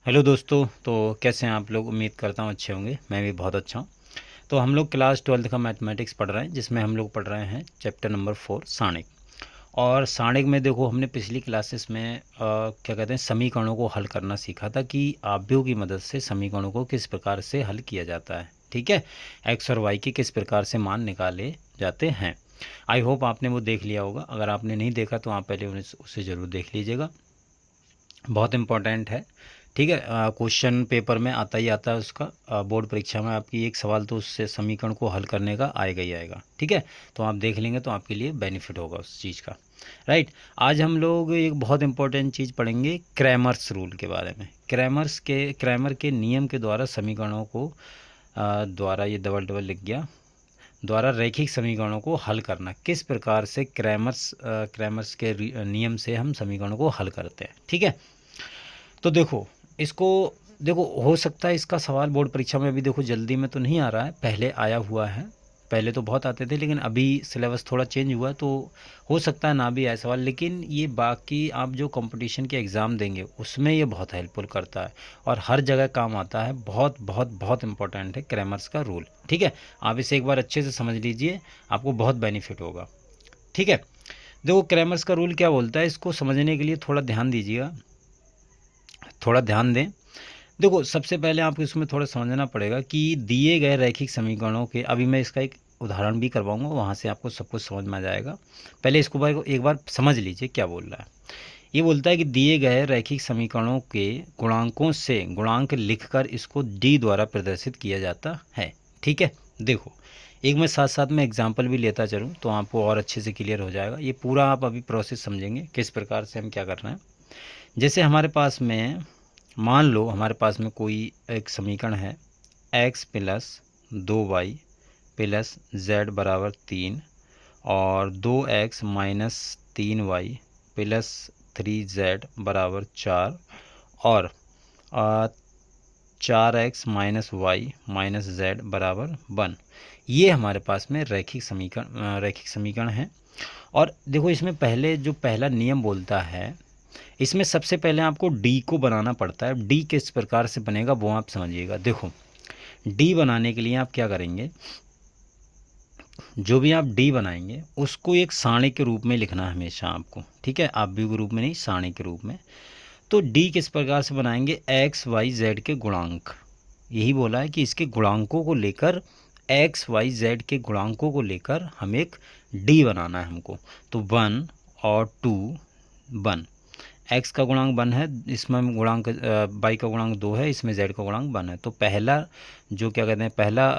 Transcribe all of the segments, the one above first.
Hello दोस्तों। तो कैसे हैं आप लोग? उम्मीद करता हूँ अच्छे होंगे। मैं भी बहुत अच्छा हूँ। तो हम लोग क्लास 12th का मैथमेटिक्स पढ़ रहे हैं, जिसमें हम लोग पढ़ रहे हैं चैप्टर नंबर 4 सारणिक। और सारणिक में देखो, हमने पिछली क्लासेस में क्या कहते हैं, समीकरणों को हल करना सीखा था कि आव्यूह की मदद से समीकरणों को किस प्रकार से हल किया जाता है। ठीक है, एक्स और वाई के किस प्रकार से मान निकाले जाते हैं। आई होप आपने वो देख लिया होगा। अगर आपने नहीं देखा तो आप पहले उसे ज़रूर देख लीजिएगा, बहुत इम्पोर्टेंट है। ठीक है, क्वेश्चन पेपर में आता ही आता है उसका। बोर्ड परीक्षा में आपकी एक सवाल तो उससे समीकरण को हल करने का आएगा ही आएगा। ठीक है, तो आप देख लेंगे तो आपके लिए बेनिफिट होगा उस चीज़ का। राइट, आज हम लोग एक बहुत इंपॉर्टेंट चीज़ पढ़ेंगे, क्रैमर्स रूल के बारे में। क्रैमर के नियम के द्वारा समीकरणों को द्वारा, ये डबल डबल लिख गया, द्वारा रैखिक समीकरणों को हल करना। किस प्रकार से क्रैमर्स के नियम से हम समीकरणों को हल करते हैं। ठीक है, तो देखो इसको, देखो हो सकता है इसका सवाल बोर्ड परीक्षा में अभी देखो जल्दी में तो नहीं आ रहा है, पहले आया हुआ है। पहले तो बहुत आते थे, लेकिन अभी सिलेबस थोड़ा चेंज हुआ, तो हो सकता है ना भी आए सवाल। लेकिन ये बाकी आप जो कंपटीशन के एग्ज़ाम देंगे उसमें ये बहुत हेल्पफुल करता है और हर जगह काम आता है। बहुत बहुत बहुत इंपॉर्टेंट है क्रैमर्स का रूल। ठीक है, आप इसे एक बार अच्छे से समझ लीजिए, आपको बहुत बेनिफिट होगा। ठीक है, देखो क्रैमर्स का रूल क्या बोलता है, इसको समझने के लिए थोड़ा ध्यान दीजिएगा, थोड़ा ध्यान दें। देखो सबसे पहले आपको इसमें थोड़ा समझना पड़ेगा कि दिए गए रैखिक समीकरणों के, अभी मैं इसका एक उदाहरण भी करवाऊंगा, वहाँ से आपको सब कुछ समझ में आ जाएगा। पहले इसको एक बार समझ लीजिए क्या बोल रहा है। ये बोलता है कि दिए गए रैखिक समीकरणों के गुणांकों से गुणांक लिखकर इसको डी द्वारा प्रदर्शित किया जाता है। ठीक है, देखो एक मैं साथ साथ में एग्जाम्पल भी लेता चलूँ तो आपको और अच्छे से क्लियर हो जाएगा। ये पूरा आप अभी प्रोसेस समझेंगे किस प्रकार से हम क्या कर रहे हैं। जैसे हमारे पास में, मान लो हमारे पास में कोई एक समीकरण है, x plus 2y plus Z बराबर 3 और 2x minus 3y plus 3z बराबर 4 और 4x minus Y minus Z बराबर 1। ये हमारे पास में रैखिक समीकरण है। और देखो इसमें पहले जो पहला नियम बोलता है, इसमें सबसे पहले आपको डी को बनाना पड़ता है। डी किस प्रकार से बनेगा वो आप समझिएगा। देखो डी बनाने के लिए आप क्या करेंगे, जो भी आप डी बनाएंगे उसको एक सारणी के रूप में लिखना है हमेशा आपको। ठीक है, आप भी के रूप में नहीं, सारणी के रूप में। तो डी किस प्रकार से बनाएंगे, एक्स वाई जेड के गुणांक, यही बोला है कि इसके गुणांकों को लेकर, एक्स वाई जेड के गुणांकों को लेकर हम एक डी बनाना है हमको। तो 1 और 2, 1, एक्स का गुणांक 1 है, इसमें गुणांक वाई का गुणांक 2 है, इसमें जेड का गुणांक 1 है। तो पहला जो क्या कहते हैं, पहला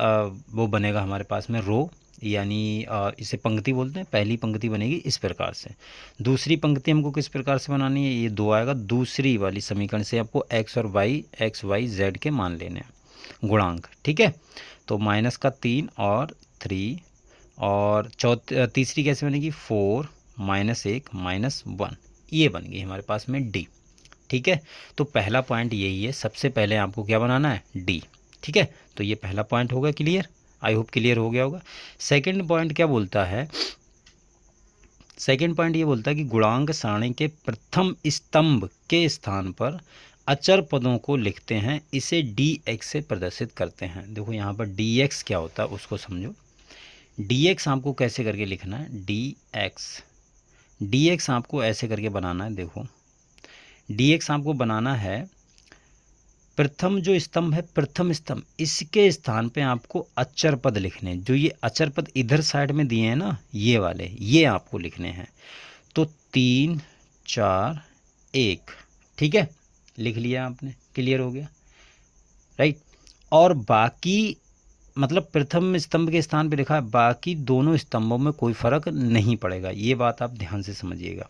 वो बनेगा हमारे पास में रो, यानी इसे पंक्ति बोलते हैं। पहली पंक्ति बनेगी इस प्रकार से। दूसरी पंक्ति हमको किस प्रकार से बनानी है, ये 2 आएगा। दूसरी वाली समीकरण से आपको एक्स और वाई, एक्स वाई जेड के मान लेने हैं, गुणांक। ठीक है, तो माइनस का 3 और 3 और तीसरी कैसे बनेगी, 4 माइनस 1 माइनस 1, ये बन गई हमारे पास में डी। ठीक है, तो पहला पॉइंट यही है, सबसे पहले आपको क्या बनाना है, डी। ठीक है, तो ये पहला पॉइंट होगा क्लियर। आई होप क्लियर हो गया होगा। सेकंड पॉइंट क्या बोलता है, सेकंड पॉइंट ये बोलता है कि गुणांक सारणी के प्रथम स्तंभ के स्थान पर अचर पदों को लिखते हैं, इसे डी एक्स से प्रदर्शित करते हैं। देखो यहाँ पर डी एक्स क्या होता है उसको समझो। डी एक्स आपको कैसे करके लिखना है, डी एक्स आपको ऐसे करके बनाना है। देखो डी एक्स आपको बनाना है, प्रथम जो स्तंभ है, प्रथम स्तंभ, इसके स्थान पे आपको अचर पद लिखने हैं। जो ये अचर पद इधर साइड में दिए हैं ना, ये वाले, ये आपको लिखने हैं। तो 3 4 1, ठीक है, लिख लिया आपने, क्लियर हो गया। राइट, और बाकी मतलब प्रथम स्तंभ के स्थान पे लिखा है, बाकी दोनों स्तंभों में कोई फर्क नहीं पड़ेगा, ये बात आप ध्यान से समझिएगा।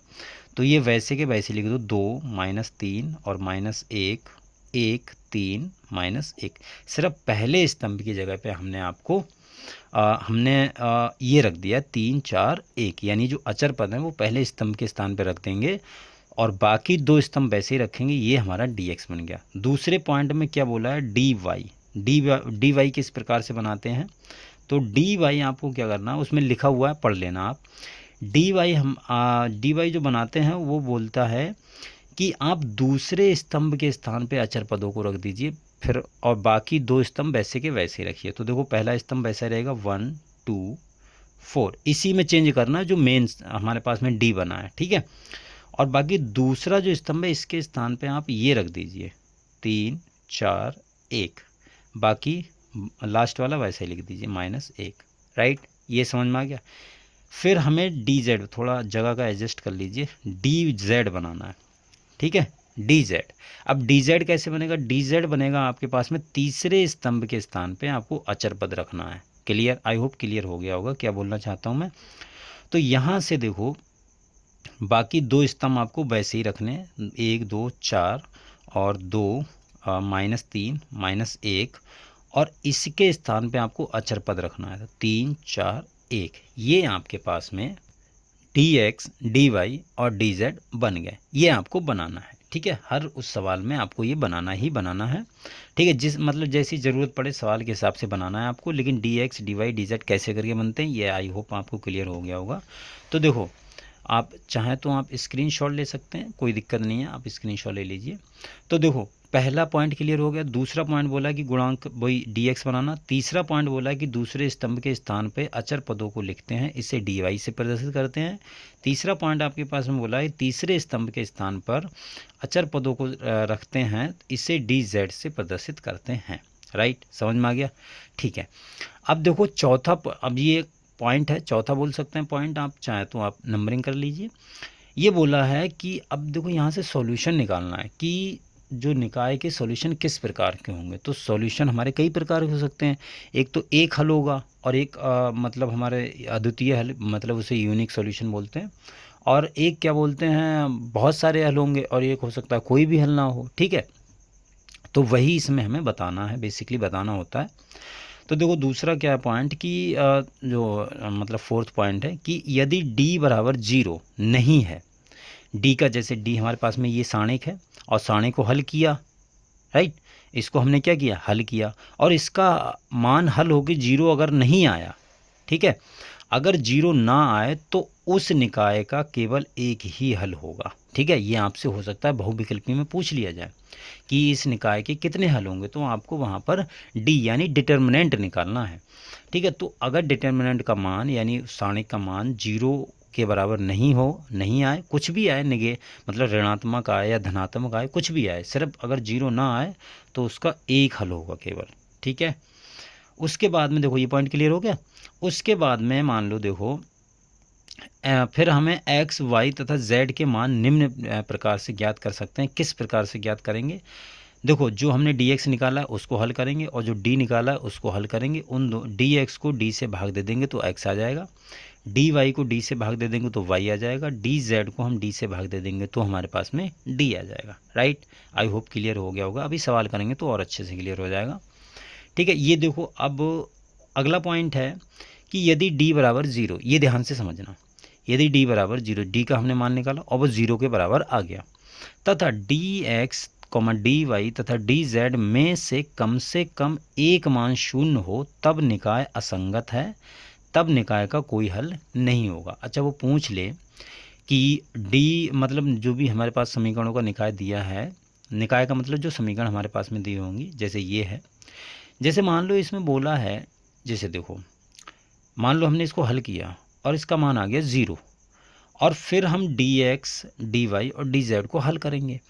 तो ये वैसे के वैसे लिख दो, 2 माइनस 3 और माइनस 1, 1 3 माइनस 1। सिर्फ पहले स्तंभ की जगह पे हमने आपको ये रख दिया 3 4 1, यानी जो अचर पद है वो पहले स्तंभ के स्थान पे रख देंगे और बाकी दो स्तंभ वैसे ही रखेंगे। ये हमारा डी एक्स बन गया। दूसरे पॉइंट में क्या बोला है, डी वाई। डी वाई किस प्रकार से बनाते हैं, तो डी वाई आपको क्या करना है, उसमें लिखा हुआ है, पढ़ लेना आप। डी वाई जो बनाते हैं वो बोलता है कि आप दूसरे स्तंभ के स्थान पे अचर पदों को रख दीजिए, फिर और बाकी 2 स्तंभ वैसे के वैसे ही रखिए। तो देखो पहला स्तंभ वैसा रहेगा 1 2 4, इसी में चेंज करना जो मेन हमारे पास में डी बना है, ठीक है। और बाकी दूसरा जो स्तंभ है इसके स्थान पे आप ये रख दीजिए 3 4 1, बाकी लास्ट वाला वैसे ही लिख दीजिए -1, राइट। ये समझ में आ गया। फिर हमें डी जेड, थोड़ा जगह का एडजस्ट कर लीजिए, डी जेड बनाना है, ठीक है, डी जेड। अब डी जेड कैसे बनेगा? डी जेड बनेगा आपके पास में तीसरे स्तंभ के स्थान पे आपको अचर पद रखना है। क्लियर? आई होप क्लियर हो गया होगा क्या बोलना चाहता हूँ मैं। तो यहाँ से देखो बाकी 2 स्तंभ आपको वैसे ही रखने हैं, 1 2 4 और 2 -3 -1, और इसके स्थान पे आपको अचर पद रखना है 3 4 1। ये आपके पास में dx dy और dz बन गए। ये आपको बनाना है, ठीक है। हर उस सवाल में आपको ये बनाना ही बनाना है, ठीक है। जिस मतलब जैसी ज़रूरत पड़े सवाल के हिसाब से बनाना है आपको। लेकिन dx dy dz कैसे करके बनते हैं ये आई होप आपको क्लियर हो गया होगा। तो देखो आप चाहें तो आप स्क्रीनशॉट ले सकते हैं, कोई दिक्कत नहीं है, आप स्क्रीनशॉट ले लीजिए। तो देखो पहला पॉइंट क्लियर हो गया। दूसरा पॉइंट बोला कि गुणांक वही dx बनाना। तीसरा पॉइंट बोला कि दूसरे स्तंभ के स्थान पे अचर पदों को लिखते हैं, इसे dy से प्रदर्शित करते हैं। तीसरा पॉइंट आपके पास में बोला है तीसरे स्तंभ के स्थान पर अचर पदों को रखते हैं, इसे dz से प्रदर्शित करते हैं, राइट। समझ में आ गया, ठीक है। अब देखो चौथा, अब ये पॉइंट है, चौथा बोल सकते हैं पॉइंट, आप चाहे तो आप नंबरिंग कर लीजिए। ये बोला है कि अब देखो यहाँ से सॉल्यूशन निकालना है कि जो निकाय के सॉल्यूशन किस प्रकार के होंगे। तो सॉल्यूशन हमारे कई प्रकार के हो सकते हैं। एक तो एक हल होगा और एक मतलब हमारे अद्वितीय हल, मतलब उसे यूनिक सॉल्यूशन बोलते हैं। और एक क्या बोलते हैं, बहुत सारे हल होंगे, और एक हो सकता है कोई भी हल ना हो, ठीक है। तो वही इसमें हमें बताना है, बेसिकली बताना होता है। तो देखो दूसरा क्या है पॉइंट कि मतलब फोर्थ पॉइंट है कि यदि d बराबर 0 नहीं है, d का जैसे d हमारे पास में ये साणिक है और साणिक को हल किया, राइट। इसको हमने क्या किया, हल किया, और इसका मान हल होकर 0 अगर नहीं आया, ठीक है, अगर 0 ना आए तो उस निकाय का केवल एक ही हल होगा, ठीक है। ये आपसे हो सकता है बहुविकल्पी में पूछ लिया जाए कि इस निकाय के कितने हल होंगे, तो आपको वहाँ पर डी यानी डिटर्मिनेंट निकालना है, ठीक है। तो अगर डिटर्मिनेंट का मान यानी सारणिक का मान 0 के बराबर नहीं हो, नहीं आए, कुछ भी आए, मतलब ऋणात्मक आए या धनात्मक आए, कुछ भी आए, सिर्फ अगर 0 ना आए तो उसका एक हल होगा केवल, ठीक है। उसके बाद में देखो ये पॉइंट क्लियर हो गया। उसके बाद में मान लो देखो फिर हमें x, y तथा z के मान निम्न प्रकार से ज्ञात कर सकते हैं। किस प्रकार से ज्ञात करेंगे? देखो जो हमने dx निकाला है उसको हल करेंगे और जो d निकाला है उसको हल करेंगे। उन दो dx को d से भाग दे देंगे तो x आ जाएगा, dy को d से भाग दे देंगे तो y आ जाएगा, dz को हम d से भाग दे देंगे तो हमारे पास में d आ जाएगा, राइट। आई होप क्लियर हो गया होगा। अभी सवाल करेंगे तो और अच्छे से क्लियर हो जाएगा, ठीक है। ये देखो अब अगला पॉइंट है कि यदि d बराबर 0, ये ध्यान से समझना, यदि d बराबर 0, d का हमने मान निकाला और वो 0 के बराबर आ गया, तथा dx, dy तथा dz में से कम एक मान शून्य हो, तब निकाय असंगत है, तब निकाय का कोई हल नहीं होगा। अच्छा वो पूछ ले कि d मतलब जो भी हमारे पास समीकरणों का निकाय दिया है, निकाय का मतलब जो समीकरण हमारे पास में दिए होंगी, जैसे ये है, जैसे मान लो इसमें बोला है, जैसे देखो मान लो हमने इसको हल किया और इसका मान आ गया 0, और फिर हम dx, dy और dz को हल करेंगे।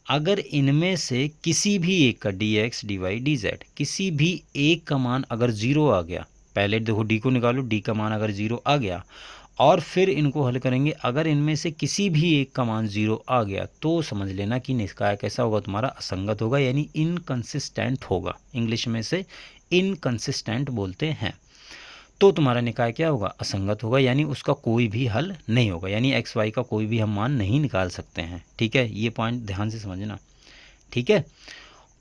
अगर इनमें से किसी भी एक का dx, dy, dz किसी भी एक का मान अगर 0 आ गया, पहले देखो d को निकालो, d का मान अगर 0 आ गया और फिर इनको हल करेंगे, अगर इनमें से किसी भी एक का मान 0 आ गया तो समझ लेना कि निकाय कैसा होगा तुम्हारा, असंगत होगा, यानी इनकंसिस्टेंट होगा। इंग्लिश में से इनकंसिस्टेंट बोलते हैं। तो तुम्हारा निकाय क्या होगा, असंगत होगा, यानी उसका कोई भी हल नहीं होगा, यानी एक्स वाई का कोई भी हम मान नहीं निकाल सकते हैं, ठीक है। ये पॉइंट ध्यान से समझना, ठीक है।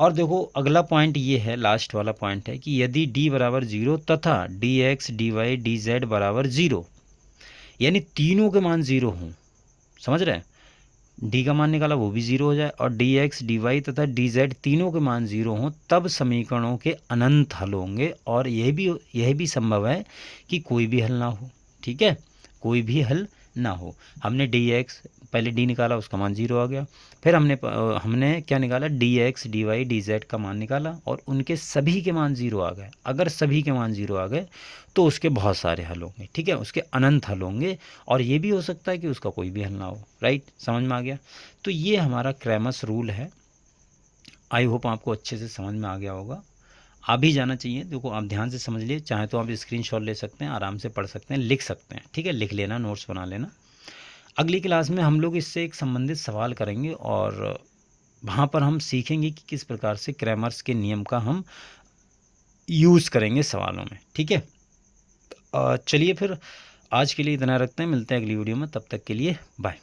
और देखो अगला पॉइंट ये है, लास्ट वाला पॉइंट है कि यदि d बराबर 0 तथा dx, dy, dz बराबर 0, यानी तीनों के मान 0 हों, समझ रहे हैं, d का मान निकाला वो भी 0 हो जाए और dx, dy तथा dz तीनों के मान 0 हों, तब समीकरणों के अनंत हल होंगे। और यह भी संभव है कि कोई भी हल ना हो, ठीक है, कोई भी हल ना हो। हमने dx पहले डी निकाला, उसका मान 0 आ गया। फिर हमने क्या निकाला, dx dy dz का मान निकाला और उनके सभी के मान 0 आ गए। अगर सभी के मान 0 आ गए तो उसके बहुत सारे हल होंगे, ठीक है, उसके अनंत हल होंगे। और ये भी हो सकता है कि उसका कोई भी हल ना हो। राइट, समझ में आ गया। तो ये हमारा क्रैमर्स रूल है। आई होप आपको अच्छे से समझ में आ गया होगा। आ भी जाना चाहिए। देखो आप ध्यान से समझ लिए, चाहे तो आप स्क्रीनशॉट ले सकते हैं, आराम से पढ़ सकते हैं, लिख सकते हैं, ठीक है, लिख लेना, नोट्स बना लेना। अगली क्लास में हम लोग इससे एक संबंधित सवाल करेंगे और वहाँ पर हम सीखेंगे कि किस प्रकार से क्रैमर्स के नियम का हम यूज़ करेंगे सवालों में, ठीक है। चलिए फिर आज के लिए इतना रखते हैं, मिलते हैं अगली वीडियो में, तब तक के लिए बाय।